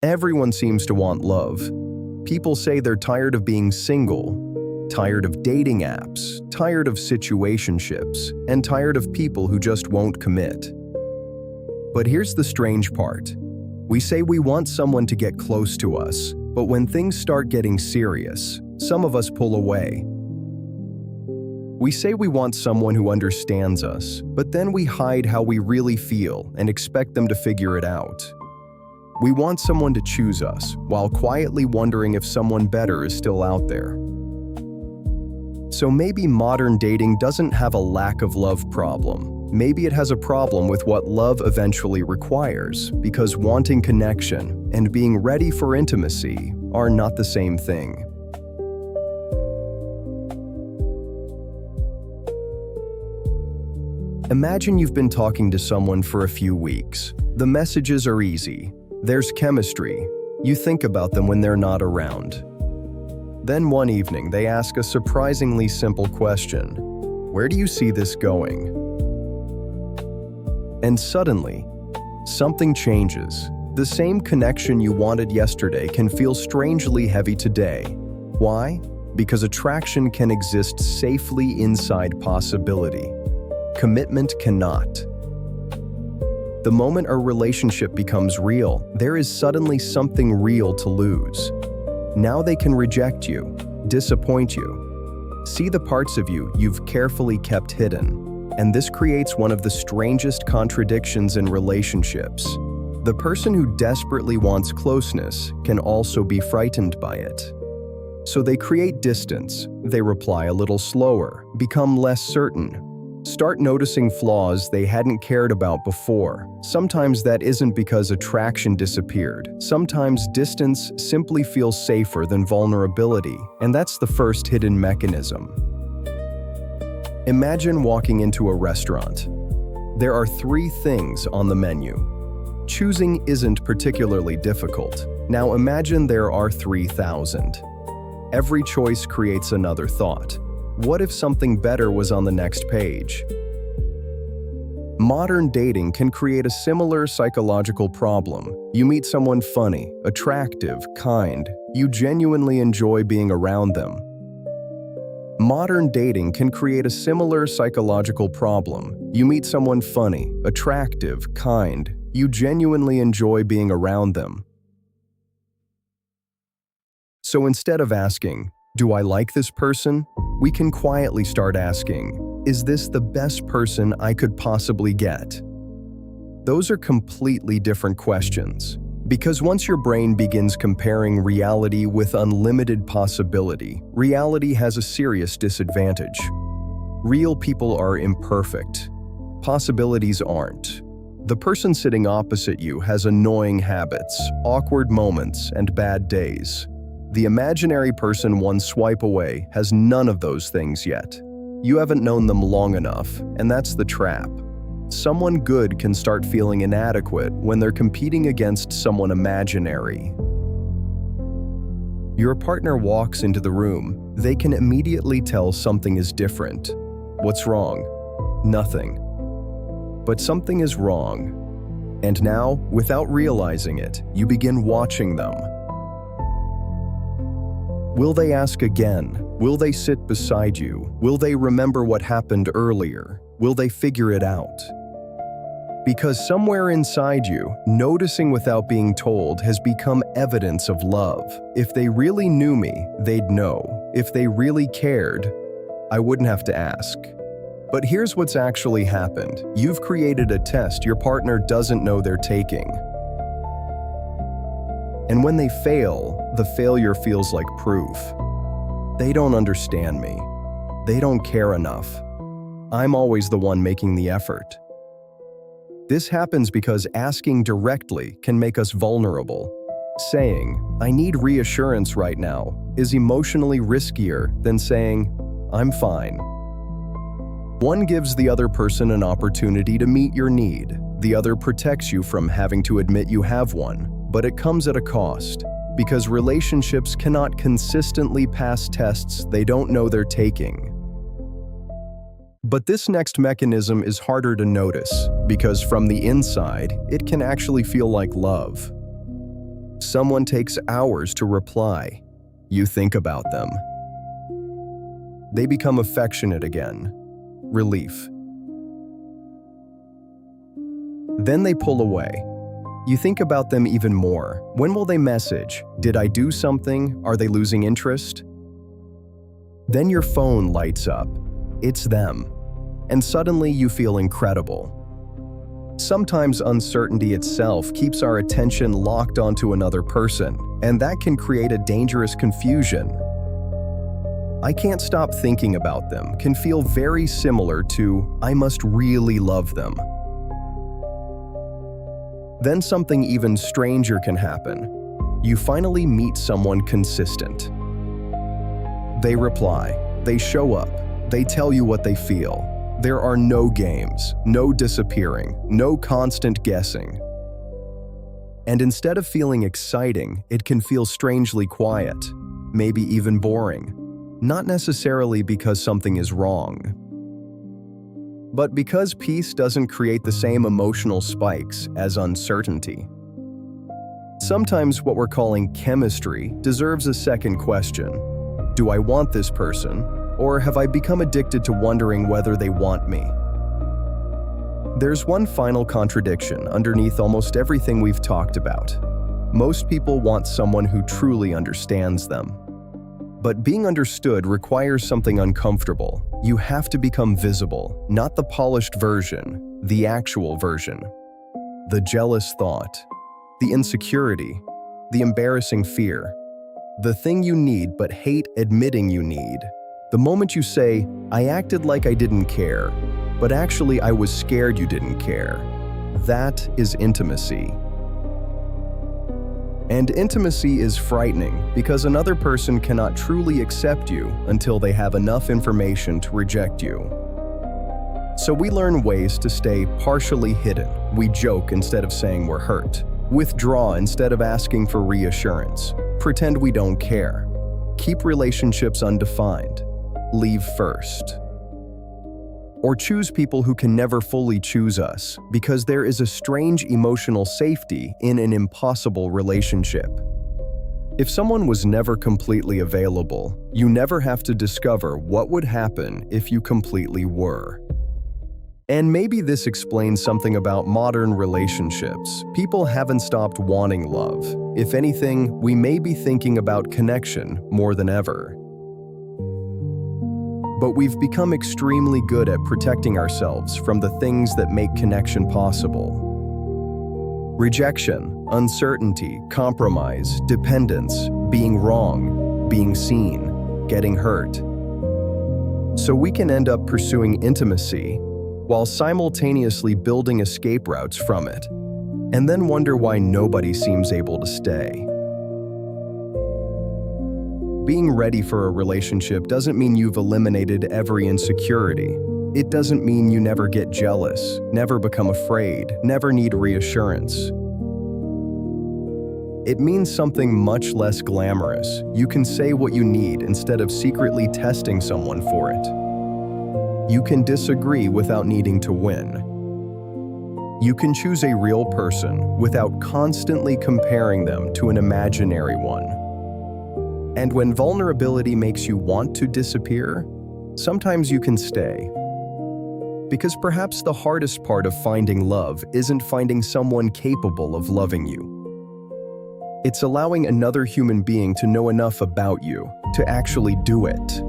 Everyone seems to want love. People say they're tired of being single, tired of dating apps, tired of situationships, and tired of people who just won't commit. But here's the strange part. We say we want someone to get close to us, but when things start getting serious, some of us pull away. We say we want someone who understands us, but then we hide how we really feel and expect them to figure it out. We want someone to choose us, while quietly wondering if someone better is still out there. So maybe modern dating doesn't have a lack of love problem. Maybe it has a problem with what love eventually requires, because wanting connection and being ready for intimacy are not the same thing. Imagine you've been talking to someone for a few weeks. The messages are easy. There's chemistry. You think about them when they're not around. Then one evening, they ask a surprisingly simple question. Where do you see this going? And suddenly, something changes. The same connection you wanted yesterday can feel strangely heavy today. Why? Because attraction can exist safely inside possibility. Commitment cannot. The moment our relationship becomes real, there is suddenly something real to lose. Now they can reject you, disappoint you, see the parts of you you've carefully kept hidden. And this creates one of the strangest contradictions in relationships. The person who desperately wants closeness can also be frightened by it. So they create distance, they reply a little slower, become less certain, start noticing flaws they hadn't cared about before. Sometimes that isn't because attraction disappeared. Sometimes distance simply feels safer than vulnerability, and that's the first hidden mechanism. Imagine walking into a restaurant. There are 3 things on the menu. Choosing isn't particularly difficult. Now imagine there are 3,000. Every choice creates another thought. What if something better was on the next page? Modern dating can create a similar psychological problem. You meet someone funny, attractive, kind. You genuinely enjoy being around them. Modern dating can create a similar psychological problem. You meet someone funny, attractive, kind. You genuinely enjoy being around them. So instead of asking, "Do I like this person?" we can quietly start asking, "Is this the best person I could possibly get?" Those are completely different questions. Because once your brain begins comparing reality with unlimited possibility, reality has a serious disadvantage. Real people are imperfect. Possibilities aren't. The person sitting opposite you has annoying habits, awkward moments, and bad days. The imaginary person one swipe away has none of those things yet. You haven't known them long enough, and that's the trap. Someone good can start feeling inadequate when they're competing against someone imaginary. Your partner walks into the room. They can immediately tell something is different. What's wrong? Nothing. But something is wrong. And now, without realizing it, you begin watching them. Will they ask again? Will they sit beside you? Will they remember what happened earlier? Will they figure it out? Because somewhere inside you, noticing without being told has become evidence of love. If they really knew me, they'd know. If they really cared, I wouldn't have to ask. But here's what's actually happened. You've created a test your partner doesn't know they're taking. And when they fail, the failure feels like proof. They don't understand me. They don't care enough. I'm always the one making the effort. This happens because asking directly can make us vulnerable. Saying, "I need reassurance right now," is emotionally riskier than saying, "I'm fine." One gives the other person an opportunity to meet your need. The other protects you from having to admit you have one. But it comes at a cost, because relationships cannot consistently pass tests they don't know they're taking. But this next mechanism is harder to notice, because from the inside, it can actually feel like love. Someone takes hours to reply. You think about them. They become affectionate again. Relief. Then they pull away. You think about them even more. When will they message? Did I do something? Are they losing interest? Then your phone lights up. It's them. And suddenly you feel incredible. Sometimes uncertainty itself keeps our attention locked onto another person, and that can create a dangerous confusion. I can't stop thinking about them can feel very similar to I must really love them. Then something even stranger can happen. You finally meet someone consistent. They reply, they show up, they tell you what they feel. There are no games, no disappearing, no constant guessing. And instead of feeling exciting, it can feel strangely quiet, maybe even boring. Not necessarily because something is wrong, but because peace doesn't create the same emotional spikes as uncertainty. Sometimes what we're calling chemistry deserves a second question. Do I want this person? Or have I become addicted to wondering whether they want me? There's one final contradiction underneath almost everything we've talked about. Most people want someone who truly understands them. But being understood requires something uncomfortable. You have to become visible, not the polished version, the actual version. The jealous thought, the insecurity, the embarrassing fear, the thing you need but hate admitting you need. The moment you say, I acted like I didn't care, but actually I was scared you didn't care. That is intimacy. And intimacy is frightening because another person cannot truly accept you until they have enough information to reject you. So we learn ways to stay partially hidden. We joke instead of saying we're hurt. Withdraw instead of asking for reassurance. Pretend we don't care. Keep relationships undefined. Leave first. Or choose people who can never fully choose us because there is a strange emotional safety in an impossible relationship. If someone was never completely available, you never have to discover what would happen if you completely were. And maybe this explains something about modern relationships. People haven't stopped wanting love. If anything, we may be thinking about connection more than ever. But we've become extremely good at protecting ourselves from the things that make connection possible. Rejection, uncertainty, compromise, dependence, being wrong, being seen, getting hurt. So we can end up pursuing intimacy while simultaneously building escape routes from it, and then wonder why nobody seems able to stay. Being ready for a relationship doesn't mean you've eliminated every insecurity. It doesn't mean you never get jealous, never become afraid, never need reassurance. It means something much less glamorous. You can say what you need instead of secretly testing someone for it. You can disagree without needing to win. You can choose a real person without constantly comparing them to an imaginary one. And when vulnerability makes you want to disappear, sometimes you can stay. Because perhaps the hardest part of finding love isn't finding someone capable of loving you. It's allowing another human being to know enough about you to actually do it.